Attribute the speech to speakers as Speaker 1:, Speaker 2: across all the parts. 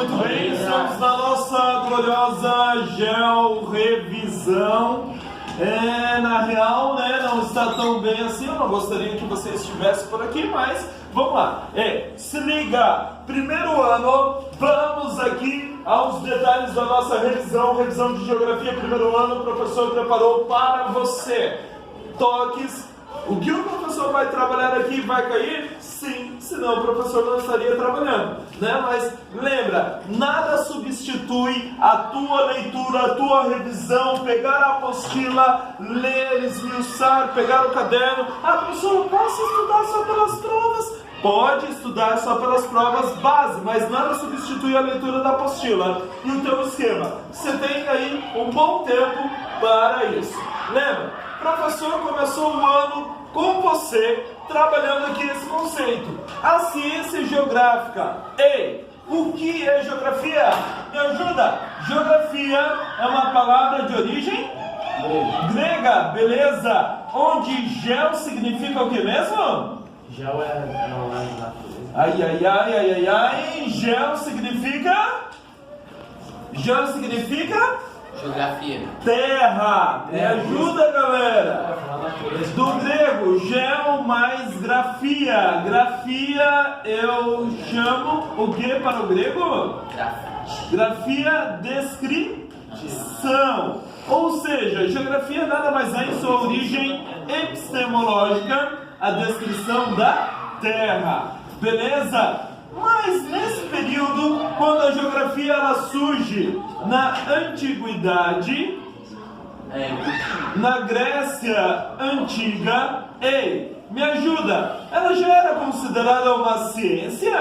Speaker 1: Muito bem, estamos na nossa gloriosa georrevisão. Na real, né, não está tão bem assim, eu não gostaria que você estivesse por aqui, mas vamos lá. Se liga, primeiro ano, vamos aqui aos detalhes da nossa revisão de geografia. Primeiro ano, o professor preparou para você toques. O que o professor vai trabalhar aqui vai cair? Sim, senão o professor não estaria trabalhando, né? Mas lembra, nada substitui a tua leitura, a tua revisão, pegar a apostila, ler, esmiuçar, pegar o caderno. Professor, posso estudar só pelas provas? Pode estudar só pelas provas base, mas nada substitui a leitura da apostila e o teu esquema. Você tem aí um bom tempo para isso. Lembra? O professor começou o ano com você, trabalhando aqui esse conceito. A ciência geográfica. Ei, o que é geografia? Me ajuda? Geografia é uma palavra de origem grega, beleza? Onde geo significa o que mesmo?
Speaker 2: Geo é natureza.
Speaker 1: Geo significa? Geo significa?
Speaker 3: Geografia.
Speaker 1: Terra. Me ajuda, galera. Do grego, geo mais grafia. Grafia eu chamo o que para o grego? Grafia, descrição. Ou seja, geografia nada mais é em sua origem epistemológica, a descrição da terra. Beleza? Mas nesse período, quando a geografia ela surge na antiguidade, na Grécia antiga, me ajuda, ela já era considerada uma ciência?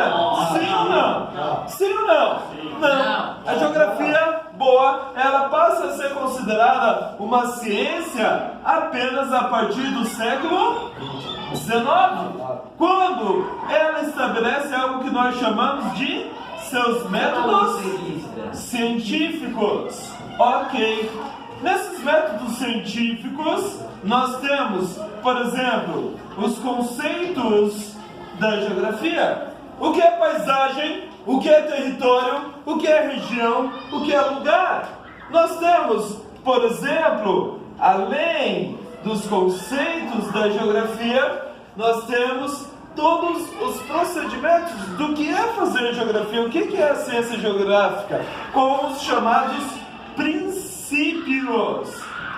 Speaker 1: Sim ou não? Sim ou não? Não. A geografia, boa, ela passa a ser considerada uma ciência apenas a partir do século XIX, quando ela estabelece algo que nós chamamos de seus métodos científicos. Ok. Nesses métodos científicos, nós temos, por exemplo, os conceitos da geografia. O que é paisagem? O que é território? O que é região? O que é lugar? Nós temos, por exemplo, além dos conceitos da geografia, nós temos todos os procedimentos do que é fazer geografia. O que é a ciência geográfica? Com os chamados princípios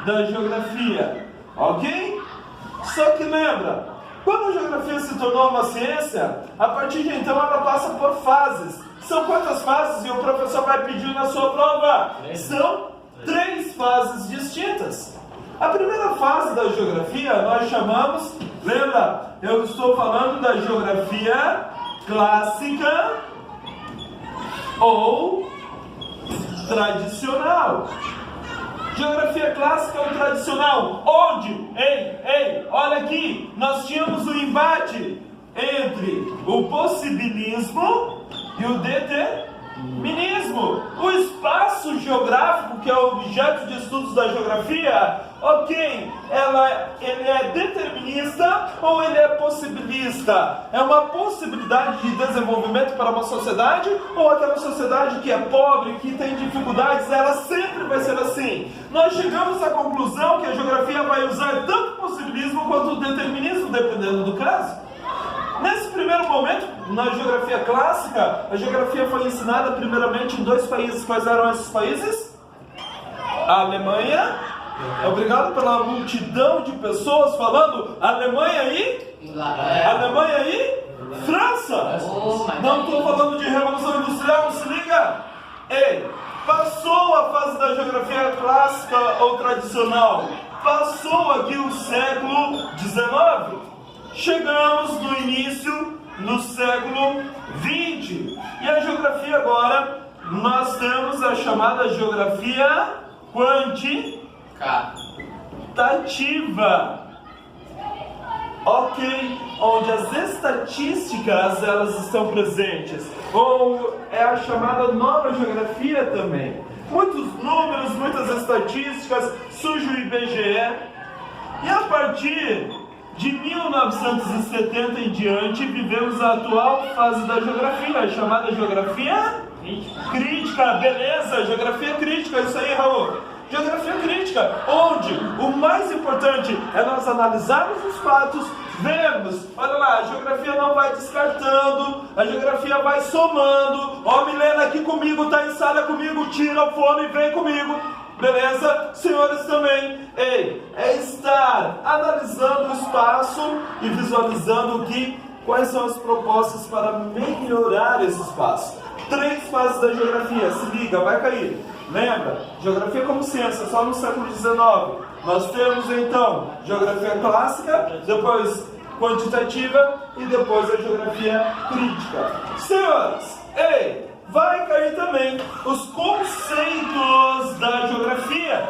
Speaker 1: da geografia, ok? Só que lembra, quando a geografia se tornou uma ciência, a partir de então ela passa por fases. São quantas fases? E o professor vai pedir na sua prova? São 3 fases distintas. A primeira fase da geografia nós chamamos, lembra, eu estou falando da geografia clássica ou tradicional. Geografia clássica ou tradicional, onde? Olha aqui, nós tínhamos o embate entre o possibilismo e o determinismo. O espaço geográfico, que é o objeto de estudos da geografia, ok, ele é determinista ou ele é possibilista? É uma possibilidade de desenvolvimento para uma sociedade, ou aquela sociedade que é pobre, que tem dificuldades, ela sempre vai ser assim? Nós chegamos à conclusão que a geografia vai usar tanto o possibilismo quanto o determinismo, dependendo do caso. Nesse primeiro momento, na geografia clássica, a geografia foi ensinada primeiramente em 2 países. Quais eram esses países? A Alemanha. Obrigado pela multidão de pessoas falando Alemanha e Inglaterra. Alemanha e França. Não estou falando de Revolução Industrial, se liga. Passou a fase da geografia clássica ou tradicional. Passou aqui o século XIX. Chegamos no início do século XX. E a geografia agora, nós temos a chamada geografia quantitativa. Ok, onde as estatísticas elas estão presentes. Ou é a chamada nova geografia também. Muitos números, muitas estatísticas, surge o IBGE. E a partir De 1970 em diante, vivemos a atual fase da geografia, chamada geografia crítica. Beleza, geografia crítica, isso aí, Raul. Geografia crítica, onde o mais importante é nós analisarmos os fatos, vermos, olha lá, a geografia não vai descartando, a geografia vai somando. Ó, Milena aqui comigo, tá em sala comigo, tira o fone e vem comigo. Beleza? Senhores também. Ei, é estar analisando o espaço e visualizando quais são as propostas para melhorar esse espaço. 3 fases da geografia, se liga, vai cair. Lembra? Geografia como ciência, só no século XIX. Nós temos então geografia clássica, depois quantitativa e depois a geografia crítica. Senhores, ei, vai cair também os conceitos da geografia.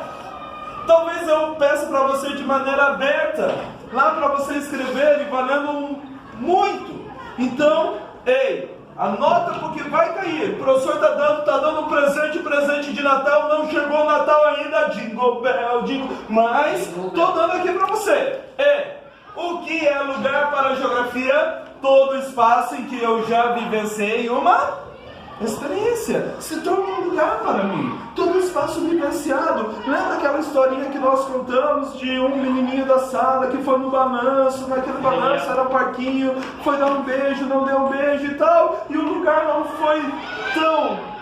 Speaker 1: Talvez eu peça para você de maneira aberta, lá para você escrever e valendo muito. Então, ei, anota porque vai cair. O professor está dando um presente de Natal, não chegou o Natal ainda, Jingle Bell, Jingle, mas estou dando aqui para você. O que é lugar para a geografia? Todo espaço em que eu já vivenciei uma experiência, se torna um lugar para mim, todo espaço vivenciado. Lembra aquela historinha que nós contamos de um menininho da sala que foi no balanço, naquele balanço era um parquinho, foi dar um beijo, não deu um beijo e tal, e o lugar não foi tão...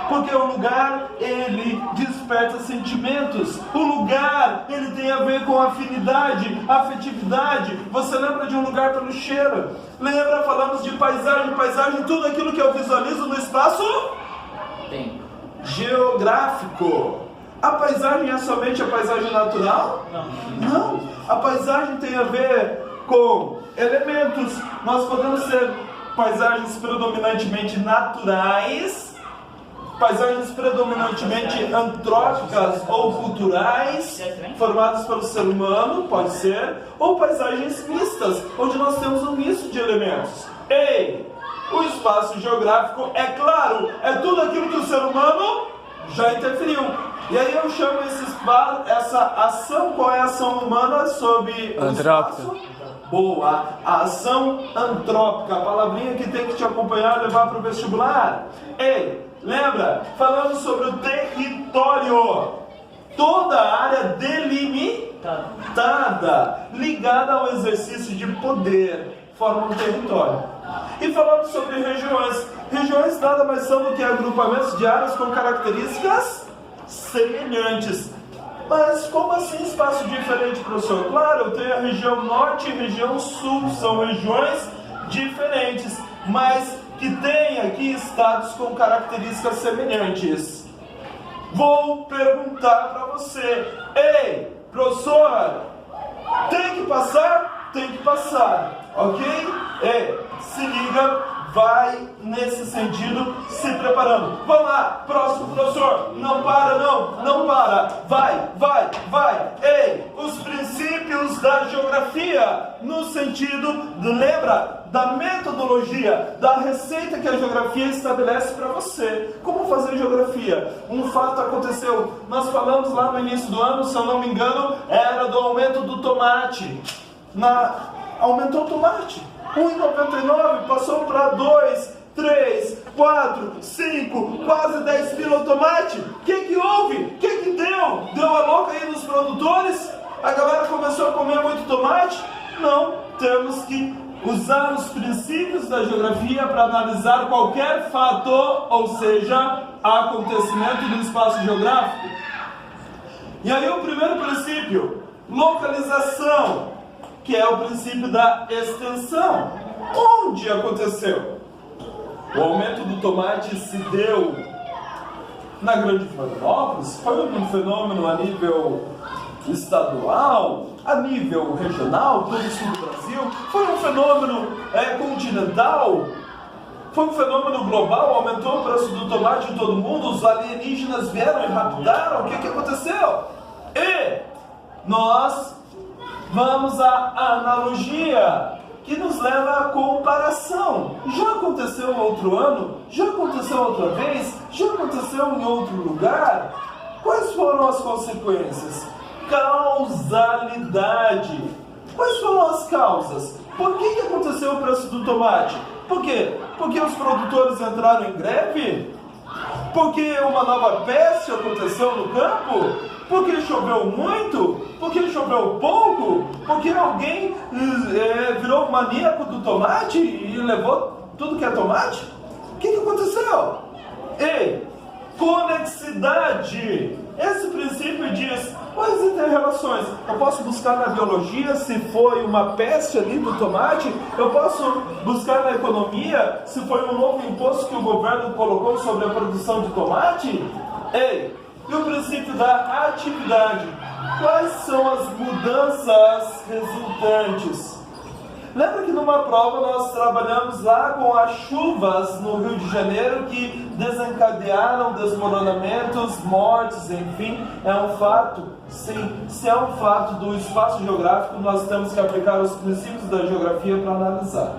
Speaker 1: Porque o lugar, ele desperta sentimentos. O lugar, ele tem a ver com afinidade, afetividade. Você lembra de um lugar pelo cheiro? Lembra, falamos de paisagem, tudo aquilo que eu visualizo no espaço?
Speaker 2: Tempo.
Speaker 1: Geográfico. A paisagem é somente a paisagem natural? Não. A paisagem tem a ver com elementos. Nós podemos ter paisagens predominantemente naturais, paisagens predominantemente antrópicas ou culturais, formadas pelo ser humano, pode ser, ou paisagens mistas, onde nós temos um misto de elementos. Ei, o espaço geográfico, é claro, é tudo aquilo que o ser humano já interferiu. E aí eu chamo essa ação, qual é a ação humana sobre o espaço? Boa, a ação antrópica, a palavrinha que tem que te acompanhar, levar para o vestibular. Ei, lembra? Falando sobre o território. Toda área delimitada, ligada ao exercício de poder, forma um território. E falando sobre regiões. Regiões nada mais são do que agrupamentos de áreas com características semelhantes. Mas como assim espaço diferente, professor? Claro, eu tenho a região norte e a região sul, são regiões diferentes, mas que têm aqui estados com características semelhantes. Vou perguntar para você, ei, professor, tem que passar? Tem que passar, ok? Se liga, vai nesse sentido, se preparando. Vamos lá, próximo professor, não para não para, vai. Ei, os princípios da geografia, no sentido, lembra, da metodologia, da receita que a geografia estabelece para você. Como fazer geografia? Um fato aconteceu, nós falamos lá no início do ano, se eu não me engano, era do aumento do tomate. Aumentou o tomate. 1,99 passou para 2, 3, 4, 5, quase 10 pila o tomate. O que houve? O que deu? Deu a louca aí nos produtores? A galera começou a comer muito tomate? Não, temos que usar os princípios da geografia para analisar qualquer fato, ou seja, acontecimento do espaço geográfico. E aí o primeiro princípio, localização, que é o princípio da extensão. Onde aconteceu? O aumento do tomate se deu na Grande Florianópolis? Foi um fenômeno a nível estadual, a nível regional, todo o sul do Brasil? Foi um fenômeno continental? Foi um fenômeno global? Aumentou o preço do tomate em todo mundo? Os alienígenas vieram e raptaram? O que aconteceu? E nós vamos à analogia, que nos leva à comparação. Já aconteceu outro ano? Já aconteceu outra vez? Já aconteceu em outro lugar? Quais foram as consequências? Causalidade. Quais foram as causas? Por que aconteceu o preço do tomate? Por quê? Porque os produtores entraram em greve? Porque uma nova peste aconteceu no campo? Porque choveu muito? Porque choveu pouco? Porque alguém virou maníaco do tomate e levou tudo que é tomate? O que aconteceu? Ei, conexidade. Esse princípio diz, quais interrelações? Eu posso buscar na biologia se foi uma peste ali do tomate? Eu posso buscar na economia se foi um novo imposto que o governo colocou sobre a produção de tomate? Ei, e o princípio da atividade? Quais são as mudanças resultantes? Lembra que numa prova nós trabalhamos lá com as chuvas no Rio de Janeiro que desencadearam desmoronamentos, mortes, enfim, é um fato. Sim, se é um fato do espaço geográfico, nós temos que aplicar os princípios da geografia para analisar.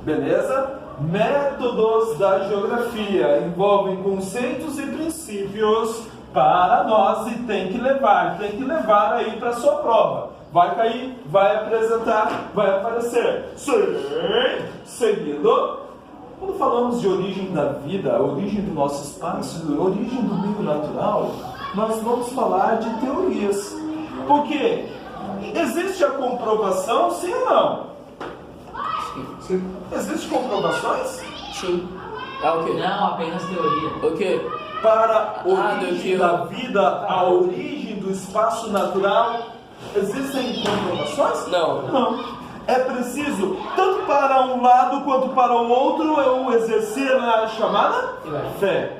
Speaker 1: Beleza? Métodos da geografia envolvem conceitos e princípios para nós e tem que levar aí para a sua prova. Vai cair, vai apresentar, vai aparecer. Sim, seguindo. Quando falamos de origem da vida, a origem do nosso espaço, a origem do meio natural, nós vamos falar de teorias. Porque existe a comprovação, sim ou não?
Speaker 3: Sim.
Speaker 1: Existem comprovações?
Speaker 3: Sim. É o quê?
Speaker 4: Não, apenas teoria.
Speaker 3: O quê?
Speaker 1: Para a origem
Speaker 3: do que
Speaker 1: da vida, a origem do espaço natural, existem comprovações?
Speaker 3: Não.
Speaker 1: Não. É preciso, tanto para um lado quanto para o outro, eu exercer a chamada fé.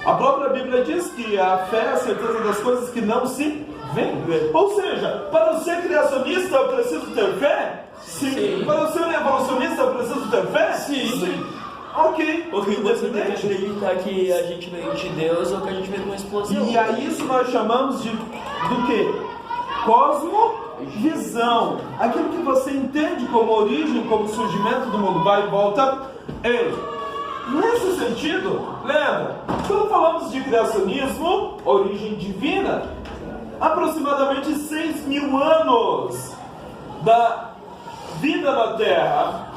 Speaker 1: A própria Bíblia diz que a fé é a certeza das coisas que não se veem. Ou seja, para eu ser criacionista eu preciso ter fé? Sim. Para eu ser evolucionista eu preciso ter fé? Sim. Ok.
Speaker 3: Porque você tem que acreditar que a gente veio de Deus ou que a gente veio de uma explosão.
Speaker 1: E a isso nós chamamos do quê? Cosmovisão. Aquilo que você entende como origem, como surgimento do mundo, vai e volta. Ei, nesse sentido, lembra, quando falamos de criacionismo, origem divina, aproximadamente 6.000 anos da vida na Terra.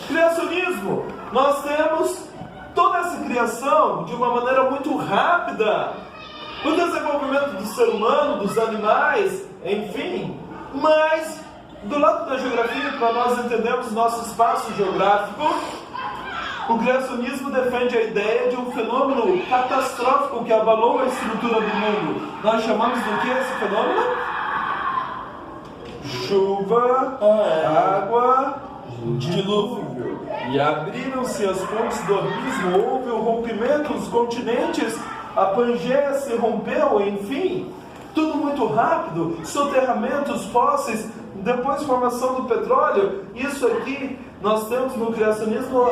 Speaker 1: Criacionismo, nós temos toda essa criação de uma maneira muito rápida, o desenvolvimento do ser humano, dos animais, enfim. Mas, do lado da geografia, para nós entendermos nosso espaço geográfico, o criacionismo defende a ideia de um fenômeno catastrófico que abalou a estrutura do mundo. Nós chamamos do que esse fenômeno? Chuva, água, dilúvio. E abriram-se as fontes do abismo, houve o rompimento, os continentes, a Pangeia se rompeu, enfim, tudo muito rápido, soterramentos, fósseis, depois formação do petróleo. Isso aqui nós temos no criacionismo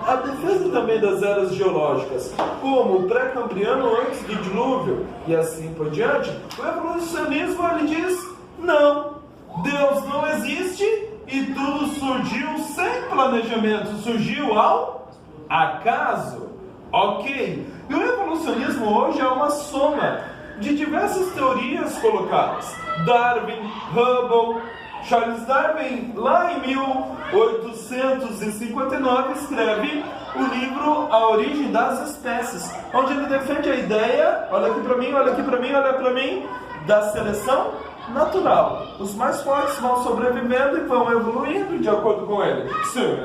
Speaker 1: a defesa também das eras geológicas, como o pré-cambriano antes do dilúvio e assim por diante. O evolucionismo ele diz, não, Deus não existe e tudo surgiu sem planejamento, surgiu ao acaso. Ok. E o evolucionismo hoje é uma soma de diversas teorias colocadas. Darwin, Hubble, Charles Darwin, lá em 1859, escreve o livro A Origem das Espécies, onde ele defende a ideia, olha aqui para mim, olha aqui para mim, olha para mim, da seleção natural. Os mais fortes vão sobrevivendo e vão evoluindo de acordo com ele. Sim.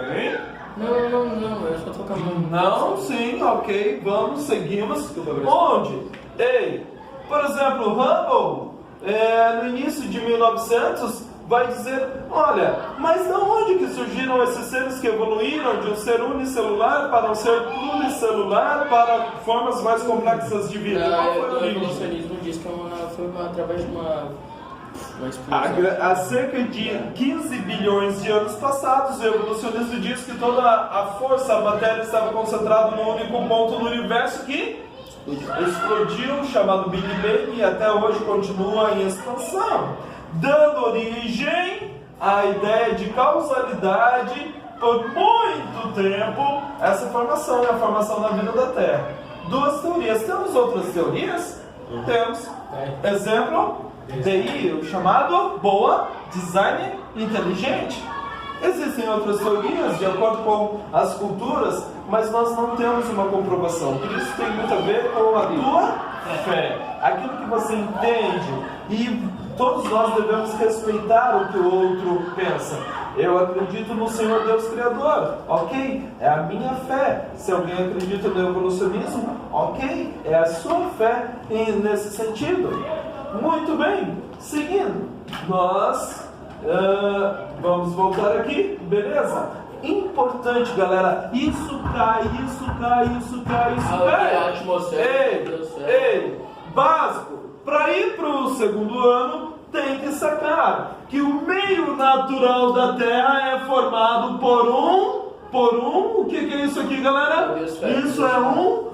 Speaker 3: Não, eu só tô com a mão.
Speaker 1: Não, sim, ok, vamos, seguimos. Onde? Ei, por exemplo, Hubble, no início de 1900, vai dizer, olha, mas de onde que surgiram esses seres que evoluíram de um ser unicelular para um ser pluricelular para formas mais complexas de vida? Qual foi a
Speaker 3: O
Speaker 1: origem?
Speaker 3: evolucionismo diz que foi através de uma explosão.
Speaker 1: Há cerca de 15 bilhões de anos passados, o evolucionismo diz que toda a força, a matéria estava concentrada num único ponto no universo que explodiu, chamado Big Bang, e até hoje continua em expansão, dando origem à ideia de causalidade por muito tempo, essa formação, a formação da vida da Terra. Duas teorias. Temos outras teorias? Temos. Exemplo, DI, o chamado boa design inteligente. Existem outras teorias de acordo com as culturas, mas nós não temos uma comprovação. Por isso tem muito a ver com a tua fé, aquilo que você entende. E todos nós devemos respeitar o que o outro pensa. Eu acredito no Senhor Deus Criador, ok? É a minha fé. Se alguém acredita no evolucionismo, ok? É a sua fé nesse sentido. Muito bem, seguindo, nós vamos voltar aqui, beleza? Importante, galera, isso cai.
Speaker 3: A atmosfera.
Speaker 1: Ei, básico, para ir para o segundo ano, tem que sacar que o meio natural da Terra é formado por um, o que é isso aqui, galera? Isso é um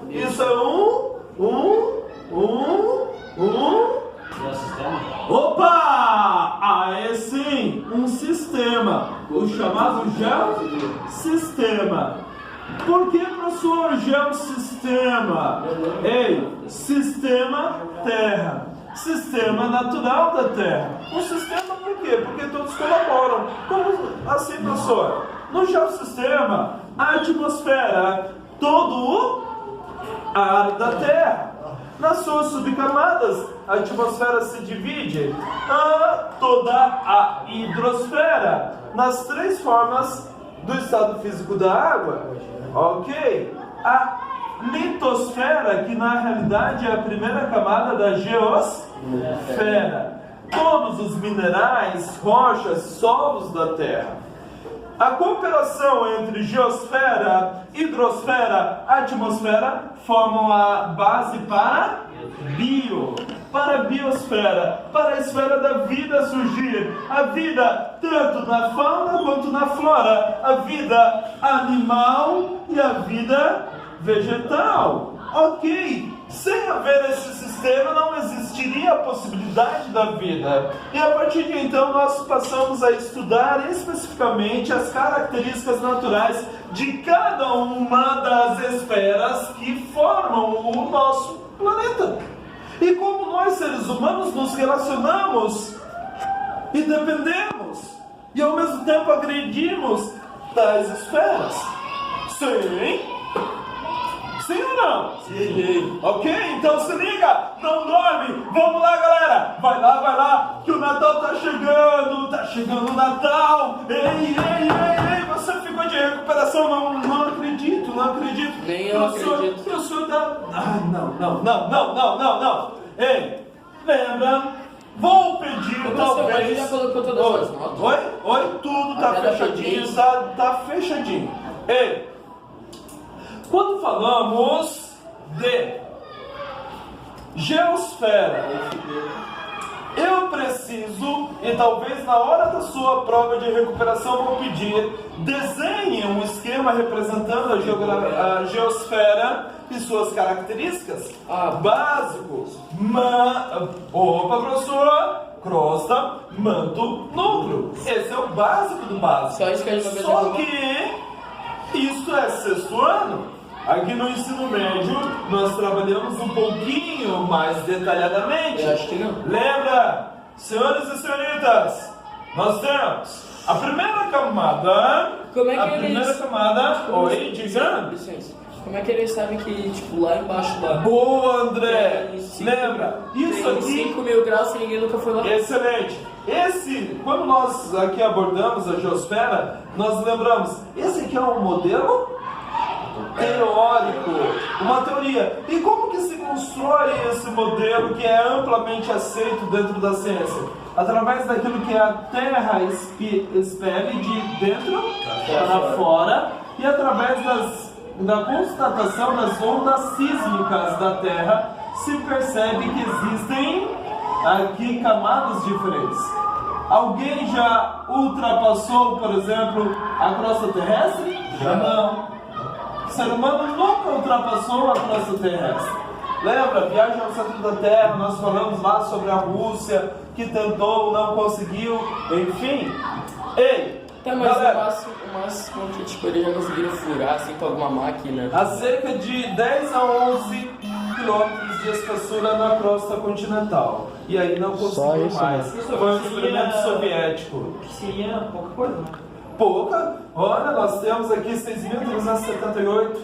Speaker 1: opa! Aí sim, um sistema, o chamado geossistema. Por que, professor, geossistema? Ei, sistema Terra, sistema natural da Terra. Um sistema por quê? Porque todos colaboram. Como assim, professor? No geossistema, a atmosfera, todo o ar da Terra. Nas suas subcamadas, a atmosfera se divide a toda a hidrosfera, nas três formas do estado físico da água, ok? A litosfera, que na realidade é a primeira camada da geosfera, todos os minerais, rochas, solos da Terra. A cooperação entre geosfera, hidrosfera, atmosfera formam a base para a biosfera, para a esfera da vida surgir. A vida tanto na fauna quanto na flora, a vida animal e a vida vegetal. Ok, sem haver esse sistema não existiria a possibilidade da vida. E a partir de então nós passamos a estudar especificamente as características naturais de cada uma das esferas que formam o nosso planeta. E como nós seres humanos nos relacionamos e dependemos e ao mesmo tempo agredimos tais esferas. Sim? Sim ou não?
Speaker 3: Sim.
Speaker 1: Ok? Então se liga, não dorme. Vamos lá, galera. Vai lá, que o Natal tá chegando o Natal. Ei, você ficou de recuperação? Não acredito.
Speaker 3: Nem eu acredito.
Speaker 1: Professor da... não. Ei, lembra? Vou pedir, talvez...
Speaker 3: Você já colocou todas as notas?
Speaker 1: Oi, tudo tá fechadinho, tá fechadinho. Ei, quando falamos de geosfera, eu preciso, e talvez na hora da sua prova de recuperação vou pedir, desenhe um esquema representando a geosfera e suas características. Básicos. Opa, professor! Crosta, manto, núcleo. Esse é o básico do básico.
Speaker 3: Só isso que a gente vai
Speaker 1: Só que isso é sexto ano. Aqui no ensino médio, nós trabalhamos um pouquinho mais detalhadamente.
Speaker 3: Eu acho que não.
Speaker 1: Lembra, senhores e senhoritas, nós temos a primeira camada.
Speaker 3: Como é que
Speaker 1: a
Speaker 3: eles...
Speaker 1: primeira camada. Oi, diga.
Speaker 3: Licença. Como é que eles sabem que, tipo, lá embaixo da...
Speaker 1: Boa, André!
Speaker 3: Tem
Speaker 1: Lembra? Isso
Speaker 3: tem
Speaker 1: aqui...
Speaker 3: 5 mil graus e ninguém nunca foi lá.
Speaker 1: Excelente! Quando nós aqui abordamos a geosfera, nós lembramos, esse aqui é um modelo teórico, uma teoria. E como que se constrói esse modelo que é amplamente aceito dentro da ciência? Através daquilo que a Terra expele de dentro para fora e através da constatação das ondas sísmicas da Terra, se percebe que existem aqui camadas diferentes. Alguém já ultrapassou, por exemplo, a crosta terrestre? Não. O ser humano nunca ultrapassou a crosta terrestre. Lembra? Viagem ao centro da Terra, nós falamos lá sobre a Rússia, que tentou, não conseguiu, enfim. Ei!
Speaker 3: Tá, mas
Speaker 1: galera,
Speaker 3: o máximo que eles já conseguiram furar assim com alguma máquina.
Speaker 1: A cerca de 10 a 11 km quilômetros de espessura na crosta continental. E aí não conseguiu
Speaker 4: isso,
Speaker 1: mais.
Speaker 4: né?
Speaker 1: Isso foi um experimento soviético.
Speaker 3: Que seria pouca coisa, né?
Speaker 1: Pouca? Olha, nós temos aqui 6.378.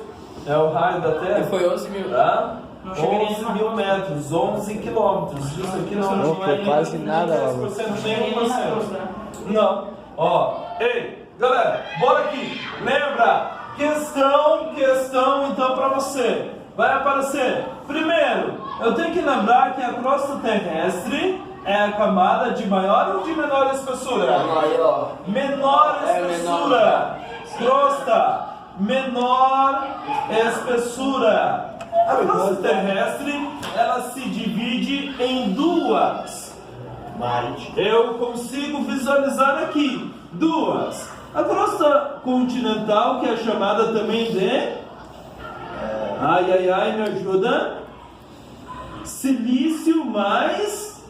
Speaker 1: É o raio da Terra.
Speaker 3: E foi 11 mil.
Speaker 1: Tá?
Speaker 3: Não chegaria
Speaker 1: 11
Speaker 3: nem
Speaker 1: mil metros, 11 quilômetros. Isso aqui não
Speaker 4: Não, foi
Speaker 1: é
Speaker 4: quase
Speaker 1: nem
Speaker 4: nada,
Speaker 1: 10%, nem 1%.
Speaker 3: né?
Speaker 1: Não. Ó, ei, galera, bora aqui. Lembra? Questão então pra você. Vai aparecer. Primeiro, eu tenho que lembrar que a crosta terrestre é a camada de maior ou de menor espessura?
Speaker 3: Aí, ó.
Speaker 1: Menor
Speaker 3: É
Speaker 1: espessura. Crosta. Menor espessura. A crosta terrestre, ela se divide em duas. Eu consigo visualizar aqui duas. A crosta continental, que é chamada também de... Ai, me ajuda. Silício mais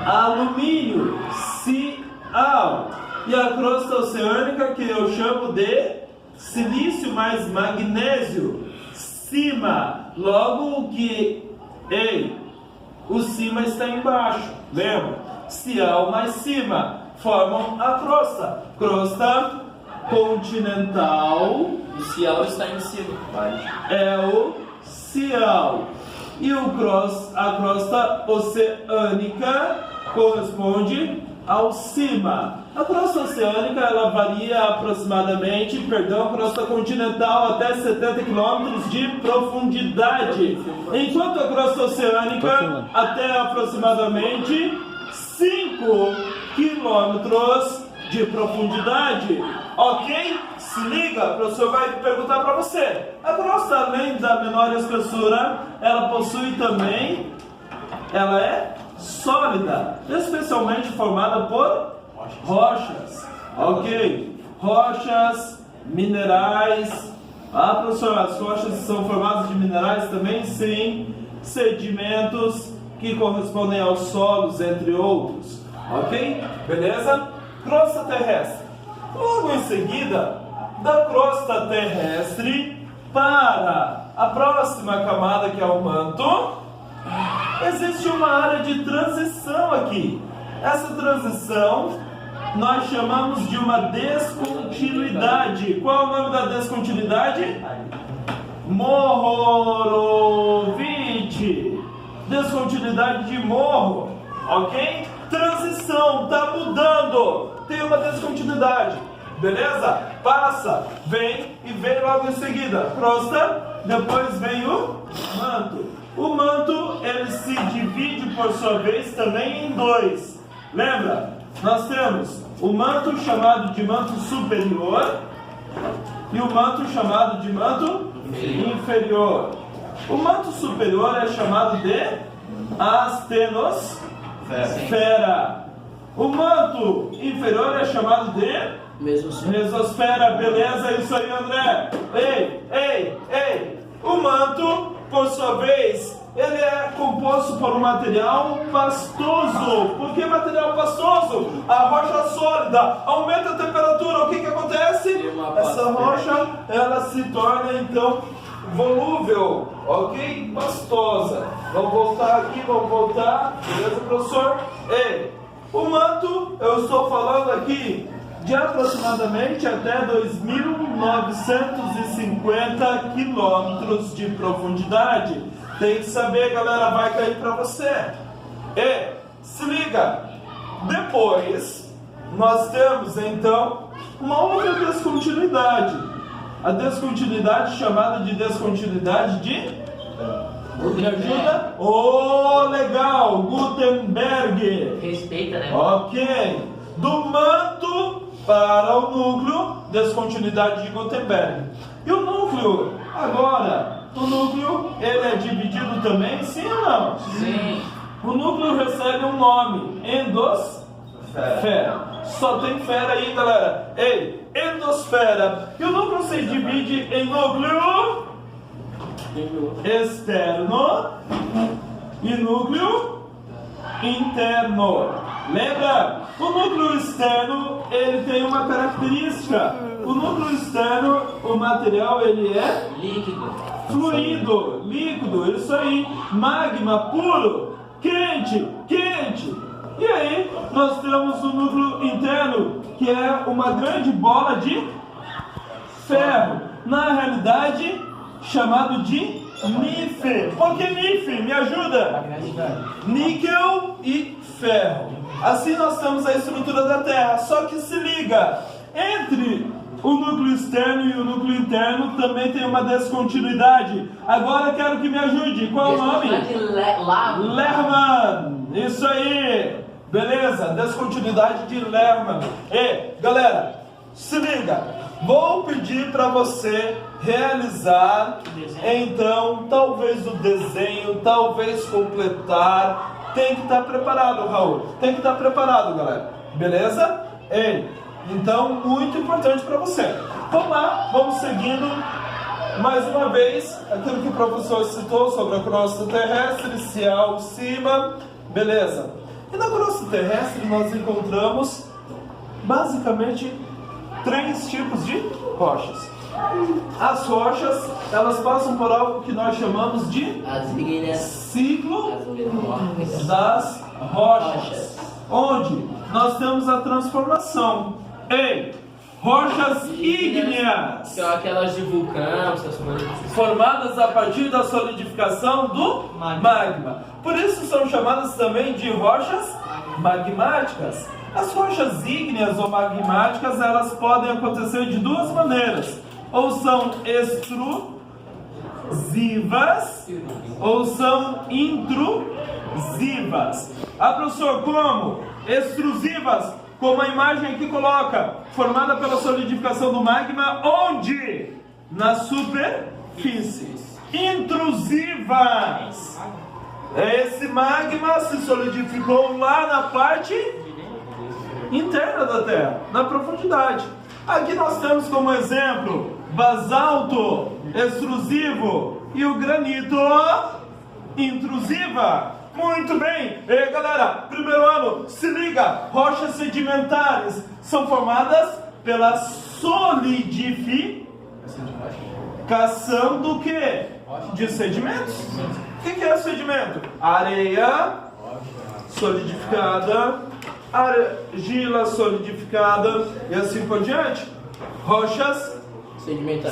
Speaker 1: alumínio. Cial. E a crosta oceânica, que eu chamo de silício mais magnésio. Cima. Logo o que... Ei, o cima está embaixo. Lembra? Cial mais cima formam a crosta. Crosta continental
Speaker 3: O Cial está em cima.
Speaker 1: é o cial. E a crosta oceânica corresponde ao cima. A crosta oceânica ela varia aproximadamente, a crosta continental até 70 km de profundidade, enquanto a crosta oceânica até aproximadamente 5 km de profundidade. Ok? Se liga, o professor vai perguntar para você. A crosta, além da menor espessura, ela possui também, ela é sólida, especialmente formada por rochas. Ok? Rochas, minerais. Ah, professor, as rochas são formadas de minerais também? Sim. Sedimentos que correspondem aos solos, entre outros. Ok? Beleza? Crosta terrestre. Logo em seguida, da crosta terrestre para a próxima camada, que é o manto, existe uma área de transição aqui. Essa transição nós chamamos de uma descontinuidade. Qual é o nome da descontinuidade? Mohorovic. Descontinuidade de morro. Ok? Transição, está mudando. Tem uma descontinuidade. Beleza? Passa, vem e vem logo em seguida. Crosta, depois vem o manto. O manto, ele se divide por sua vez também em dois. Lembra? Nós temos o manto chamado de manto superior e o manto chamado de manto inferior. O manto superior é chamado de astenosfera. O manto inferior é chamado de mesosfera. Beleza? Isso aí, André. Ei. O manto, por sua vez, ele é composto por um material pastoso. Por que material pastoso? A rocha sólida aumenta a temperatura. O que acontece? Essa rocha, ela se torna então volúvel, ok? Pastosa. Vamos voltar aqui, Beleza, professor? Ei, o manto, eu estou falando aqui de aproximadamente até 2.950 quilômetros de profundidade. Tem que saber, galera, vai cair para você. E se liga, depois nós temos então uma outra descontinuidade. A descontinuidade chamada de descontinuidade de... Me ajuda? Legal, Gutenberg.
Speaker 3: Respeita, né?
Speaker 1: Ok. Do manto para o núcleo, descontinuidade de Gutenberg. E o núcleo? Agora, o núcleo, ele é dividido também, sim ou não?
Speaker 3: Sim.
Speaker 1: O núcleo recebe um nome, endosfera. Só tem fera aí, galera. Ei, endosfera. E o núcleo se divide em núcleo externo e núcleo interno. Lembra? O núcleo externo, ele tem uma característica. O núcleo externo, o material, ele é
Speaker 3: líquido.
Speaker 1: fluido, líquido, isso aí, magma puro, quente, quente. E aí nós temos o núcleo interno, que é uma grande bola de ferro, na realidade chamado de níquel. Por que níquel? Me ajuda? Níquel e ferro. Assim nós temos a estrutura da Terra, só que se liga, entre o núcleo externo e o núcleo interno também tem uma descontinuidade. Agora quero que me ajude. Qual é o nome? Lerman. Isso aí. Beleza? Descontinuidade de Lerman. E, galera, se liga. Vou pedir para você realizar, então, talvez o desenho, talvez completar. Tem que estar preparado, Raul. Tem que estar preparado, galera. Beleza? Ei. Então, muito importante para você. Vamos lá, vamos seguindo. Mais uma vez, aquilo que o professor citou sobre a crosta terrestre, céu, cima, beleza. E na crosta terrestre nós encontramos, basicamente, 3 tipos de rochas. As rochas, elas passam por algo que nós chamamos de ciclo das rochas, onde nós temos a transformação em rochas ígneas,
Speaker 3: São aquelas de vulcão, essas coisas.
Speaker 1: formadas a partir da solidificação do magma. Por isso são chamadas também de rochas magmáticas. As rochas ígneas ou magmáticas, elas podem acontecer de 2 maneiras. Ou são extrusivas ou são intrusivas. Ah, professor, como? Extrusivas, como a imagem aqui coloca, formada pela solidificação do magma, onde? Na superfície. Intrusivas. Esse magma se solidificou lá na parte interna da Terra, na profundidade. Aqui nós temos como exemplo basalto extrusivo e o granito intrusiva. Muito bem, e galera, primeiro ano, se liga, rochas sedimentares são formadas pela solidificação do que? De sedimentos. O que é sedimento? Areia solidificada, argila solidificada e assim por diante. Rochas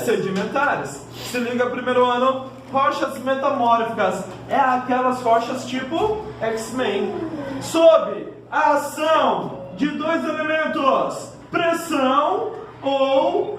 Speaker 1: sedimentares. Se liga, primeiro ano, rochas metamórficas. É aquelas rochas tipo X-Men. Sob a ação de 2 elementos: pressão ou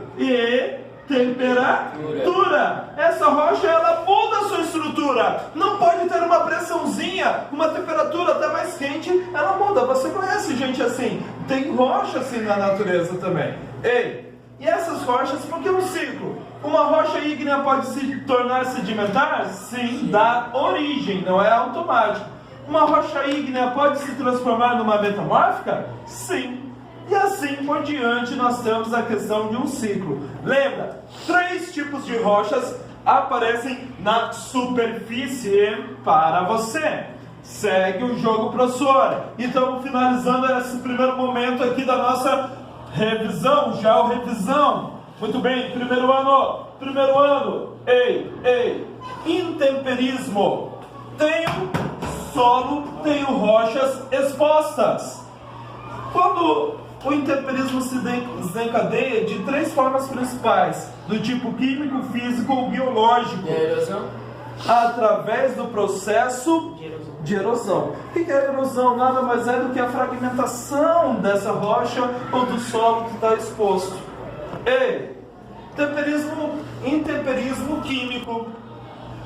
Speaker 1: temperatura. Essa rocha, ela muda a sua estrutura. Não pode ter uma pressãozinha, uma temperatura até mais quente, ela muda. Você conhece gente assim? Tem rocha assim na natureza também. Ei, e essas rochas, por que um ciclo? Uma rocha ígnea pode se tornar sedimentar? Sim, dá origem, não é automático. Uma rocha ígnea pode se transformar numa metamórfica? Sim. E assim por diante nós temos a questão de um ciclo. Lembra, 3 tipos de rochas aparecem na superfície para você. Segue o jogo, professor. E estamos finalizando esse primeiro momento aqui da nossa revisão, revisão. Muito bem, primeiro ano, intemperismo. Tenho solo, tenho rochas expostas. Quando o intemperismo se desencadeia de 3 formas principais, do tipo químico, físico ou biológico.
Speaker 3: E a erosão?
Speaker 1: Através do processo de erosão. O que é erosão? Nada mais é do que a fragmentação dessa rocha ou do solo que está exposto. Intemperismo químico.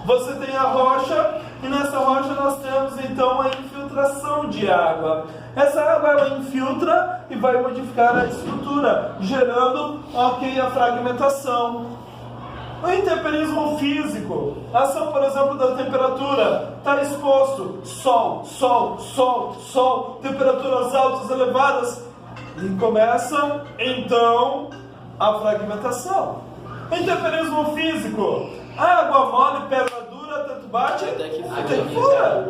Speaker 1: Você tem a rocha e nessa rocha nós temos então a infiltração de água. Essa água ela infiltra e vai modificar a estrutura, gerando a fragmentação. O intemperismo físico, ação, por exemplo, da temperatura, está exposto, sol, temperaturas altas, elevadas, e começa, então, a fragmentação. Intemperismo físico, água mole, pedra dura, tanto bate, até que fura.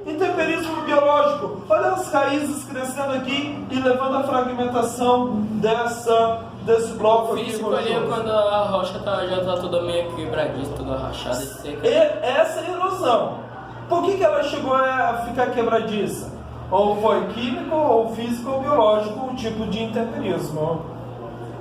Speaker 1: Intemperismo biológico, olha as raízes crescendo aqui e levando a fragmentação dessa desse bloco aqui
Speaker 3: Físico ali é
Speaker 1: rochoso?
Speaker 3: quando a rocha já tá toda meio quebradiça, toda rachada e seca.
Speaker 1: Essa é a ilusão. Por que ela chegou a ficar quebradiça? Ou foi químico, ou físico, ou biológico, o tipo de intemperismo.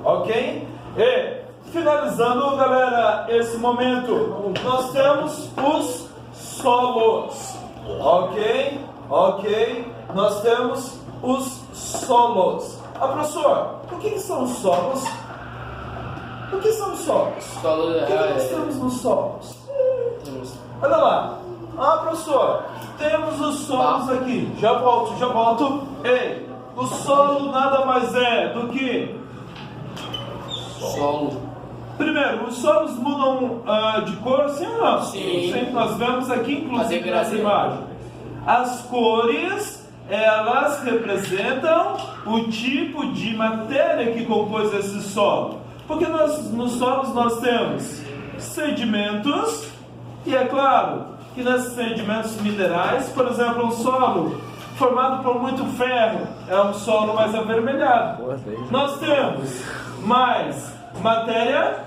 Speaker 1: Ok? E, finalizando, galera, esse momento, nós temos os solos. Ok? Ok? Nós temos os solos. Ah, professor, o que são os solos? O que são os solos?
Speaker 3: Solo
Speaker 1: O que nós temos nos solos?
Speaker 3: temos
Speaker 1: Olha lá. Ah, professor, temos os solos aqui. Já volto. Ei, o solo nada mais é do que...
Speaker 3: solo.
Speaker 1: Primeiro, os solos mudam de cor, sim ou não?
Speaker 3: Sim.
Speaker 1: Nós vemos aqui, inclusive,
Speaker 3: Fazer
Speaker 1: nessa
Speaker 3: gracinha.
Speaker 1: imagem. As cores, elas representam o tipo de matéria que compôs esse solo. Porque nos solos nós temos sedimentos, e é claro que nesses sedimentos minerais, por exemplo, um solo formado por muito ferro é um solo mais avermelhado. Nós temos mais matéria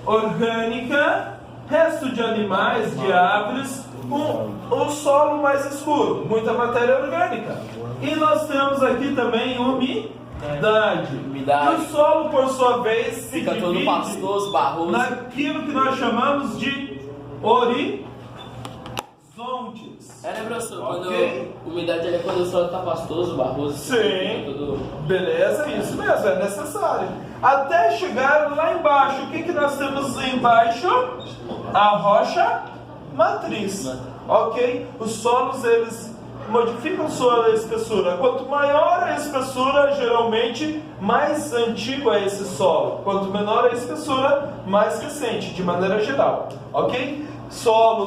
Speaker 1: orgânica, resto de animais, de árvores, um solo mais escuro, muita matéria orgânica. E nós temos aqui também umidade. E o solo, por sua vez, se
Speaker 3: Fica todo
Speaker 1: divide
Speaker 3: pastoso, barroso.
Speaker 1: naquilo que nós chamamos de horizontes.
Speaker 3: né, professor?
Speaker 1: Ok.
Speaker 3: Quando umidade é quando o solo tá pastoso, barroso.
Speaker 1: Sim.
Speaker 3: fica todo...
Speaker 1: Beleza, isso mesmo, é necessário. Até chegar lá embaixo, o que nós temos embaixo? A rocha matriz. Ok? Os solos, eles modificam sua espessura. Quanto maior a espessura, geralmente, mais antigo é esse solo. Quanto menor a espessura, mais recente, de maneira geral. Ok? Solo